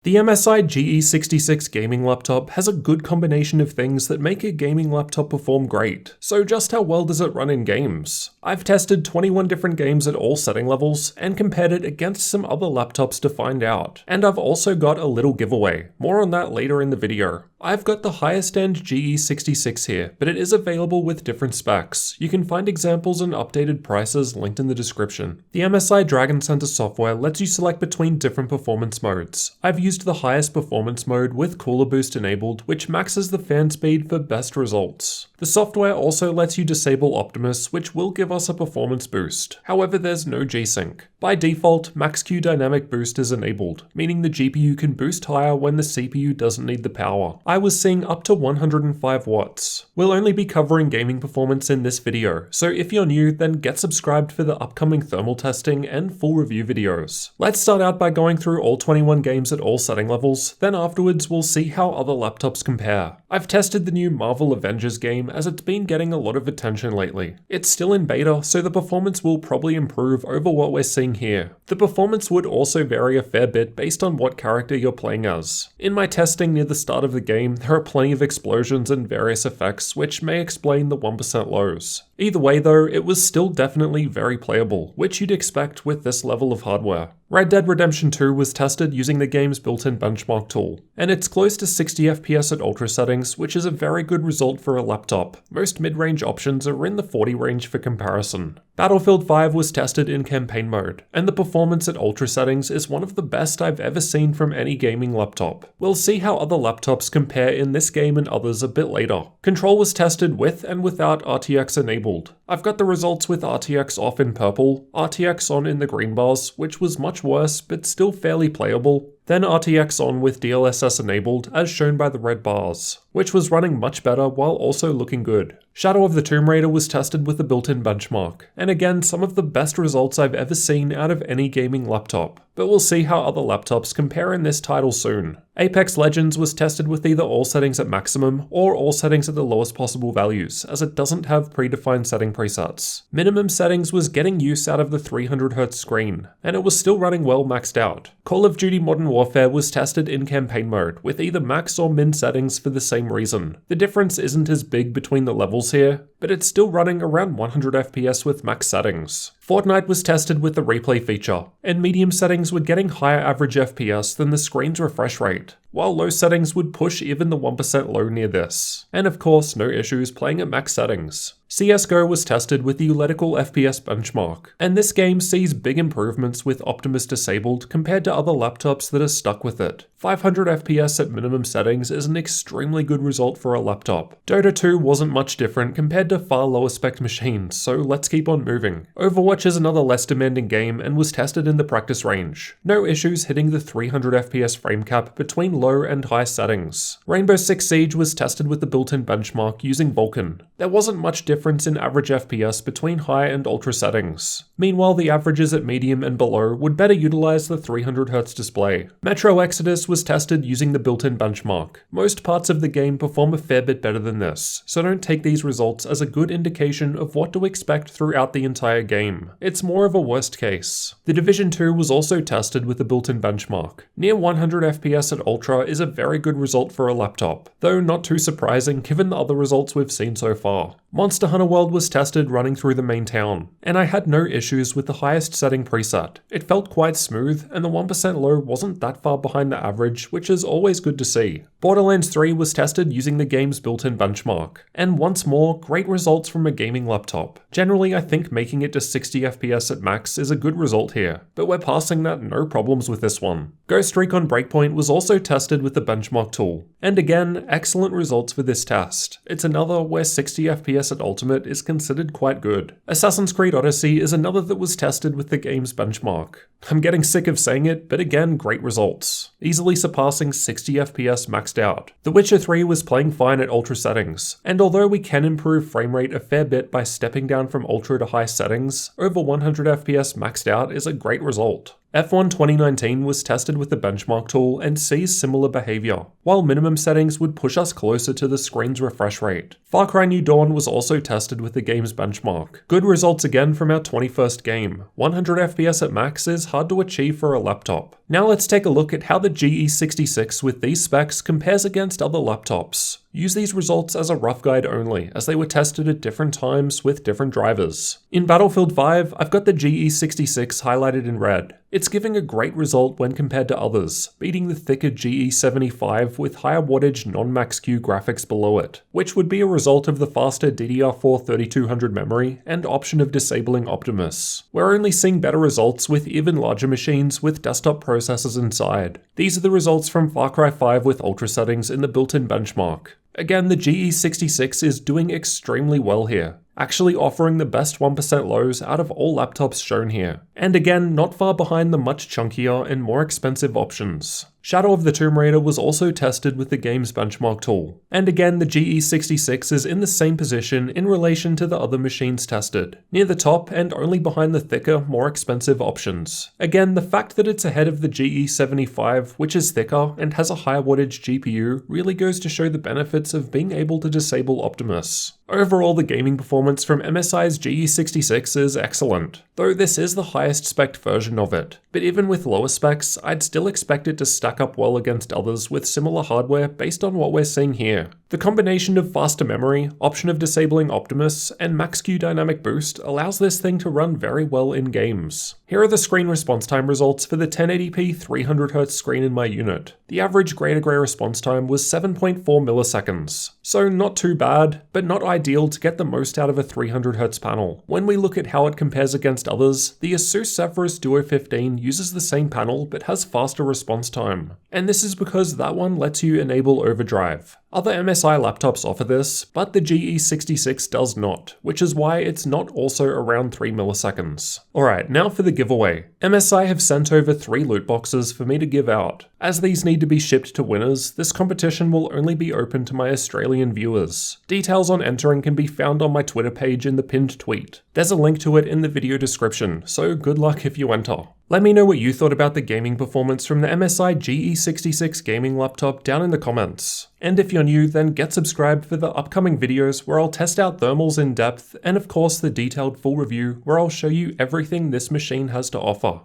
The MSI GE66 gaming laptop has a good combination of things that make a gaming laptop perform great, so just how well does it run in games? I've tested 21 different games at all setting levels, and compared it against some other laptops to find out. And I've also got a little giveaway, more on that later in the video. I've got the highest end GE66 here, but it is available with different specs. You can find examples and updated prices linked in the description. The MSI Dragon Center software lets you select between different performance modes. I've used the highest performance mode with Cooler Boost enabled, which maxes the fan speed for best results. The software also lets you disable Optimus, which will give us a performance boost. However, there's no G-Sync. By default, Max-Q Dynamic Boost is enabled, meaning the GPU can boost higher when the CPU doesn't need the power. I was seeing up to 105 watts. We'll only be covering gaming performance in this video, so if you're new, then get subscribed for the upcoming thermal testing and full review videos. Let's start out by going through all 21 games at all setting levels, then afterwards we'll see how other laptops compare. I've tested the new Marvel Avengers game as it's been getting a lot of attention lately. It's still in beta, so the performance will probably improve over what we're seeing here. The performance would also vary a fair bit based on what character you're playing as. In my testing near the start of the game, there are plenty of explosions and various effects which may explain the 1% lows. Either way though, it was still definitely very playable, which you'd expect with this level of hardware. Red Dead Redemption 2 was tested using the game's built-in benchmark tool, and it's close to 60 FPS at ultra settings, which is a very good result for a laptop. Most mid-range options are in the 40 range for comparison. Battlefield 5 was tested in campaign mode, and the performance at ultra settings is one of the best I've ever seen from any gaming laptop. We'll see how other laptops compare in this game and others a bit later. Control was tested with and without RTX enabled. I've got the results with RTX off in purple, RTX on in the green bars, which was much worse but still fairly playable, then RTX on with DLSS enabled as shown by the red bars, which was running much better while also looking good. Shadow of the Tomb Raider was tested with the built-in benchmark, and again some of the best results I've ever seen out of any gaming laptop, but we'll see how other laptops compare in this title soon. Apex Legends was tested with either all settings at maximum or all settings at the lowest possible values, as it doesn't have predefined setting presets. Minimum settings was getting use out of the 300Hz screen, and it was still running well maxed out. Call of Duty Modern Warfare was tested in campaign mode, with either max or min settings for the same reason. The difference isn't as big between the levels here, but it's still running around 100 FPS with max settings. Fortnite was tested with the replay feature, and medium settings were getting higher average FPS than the screen's refresh rate, while low settings would push even the 1% low near this. And of course, no issues playing at max settings. CSGO was tested with the Euletical FPS benchmark, and this game sees big improvements with Optimus disabled compared to other laptops that are stuck with it. 500 FPS at minimum settings is an extremely good result for a laptop. Dota 2 wasn't much different compared to far lower spec machines, so let's keep on moving. Overwatch is another less demanding game and was tested in the practice range. No issues hitting the 300 FPS frame cap between low and high settings. Rainbow Six Siege was tested with the built-in benchmark using Vulkan. There wasn't much difference in average FPS between high and ultra settings. Meanwhile, the averages at medium and below would better utilize the 300Hz display. Metro Exodus was tested using the built-in benchmark. Most parts of the game perform a fair bit better than this, so don't take these results as a good indication of what to expect throughout the entire game. It's more of a worst case. The Division 2 was also tested with the built-in benchmark. Near 100 FPS at ultra is a very good result for a laptop, though not too surprising given the other results we've seen so far. Monster Hunter World was tested running through the main town, and I had no issues with the highest setting preset. It felt quite smooth, and the 1% low wasn't that far behind the average, which is always good to see. Borderlands 3 was tested using the game's built-in benchmark, and once more, great results from a gaming laptop. Generally, I think making it to 60 FPS at max is a good result here, but we're passing that no problems with this one. Ghost Recon Breakpoint was also tested with the benchmark tool, and again, excellent results for this test. It's another where 60 FPS at ultimate is considered quite good. Assassin's Creed Odyssey is another that was tested with the game's benchmark. I'm getting sick of saying it, but again, great results. Easily surpassing 60 FPS maxed out. The Witcher 3 was playing fine at ultra settings, and although we can improve frame rate a fair bit by stepping down from ultra to high settings, over 100 FPS maxed out is a great result. F1 2019 was tested with the benchmark tool and sees similar behavior, while minimum settings would push us closer to the screen's refresh rate. Far Cry New Dawn was also tested with the game's benchmark. Good results again from our 21st game. 100 FPS at max is hard to achieve for a laptop. Now let's take a look at how the GE66 with these specs compares against other laptops. Use these results as a rough guide only, as they were tested at different times with different drivers. In Battlefield 5, I've got the GE66 highlighted in red. It's giving a great result when compared to others, beating the thicker GE75 with higher wattage non-max-Q graphics below it, which would be a result of the faster DDR4 3200 memory and option of disabling Optimus. We're only seeing better results with even larger machines with desktop processors inside. These are the results from Far Cry 5 with ultra settings in the built-in benchmark. Again, the GE66 is doing extremely well here, actually offering the best 1% lows out of all laptops shown here. And again, not far behind the much chunkier and more expensive options. Shadow of the Tomb Raider was also tested with the game's benchmark tool. And again, the GE66 is in the same position in relation to the other machines tested, near the top and only behind the thicker, more expensive options. Again, the fact that it's ahead of the GE75, which is thicker and has a higher wattage GPU, really goes to show the benefits of being able to disable Optimus. Overall, the gaming performance from MSI's GE66 is excellent, though this is the highest spec version of it. But even with lower specs, I'd still expect it to stack up well against others with similar hardware based on what we're seeing here. The combination of faster memory, option of disabling Optimus, and max-Q dynamic boost allows this thing to run very well in games. Here are the screen response time results for the 1080p 300Hz screen in my unit. The average grey-to-grey response time was 7.4 milliseconds, so not too bad, but not ideal to get the most out of a 300Hz panel. When we look at how it compares against others, the Asus Zephyrus Duo 15 uses the same panel but has faster response time. And this is because that one lets you enable overdrive. Other MSI laptops offer this, but the GE66 does not, which is why it's not also around 3 milliseconds. Alright, now for the giveaway. MSI have sent over 3 loot boxes for me to give out. As these need to be shipped to winners, this competition will only be open to my Australian viewers. Details on entering can be found on my Twitter page in the pinned tweet. There's a link to it in the video description, so good luck if you enter. Let me know what you thought about the gaming performance from the MSI GE66 gaming laptop down in the comments. And if you're new, then get subscribed for the upcoming videos where I'll test out thermals in depth, and of course the detailed full review where I'll show you everything this machine has to offer.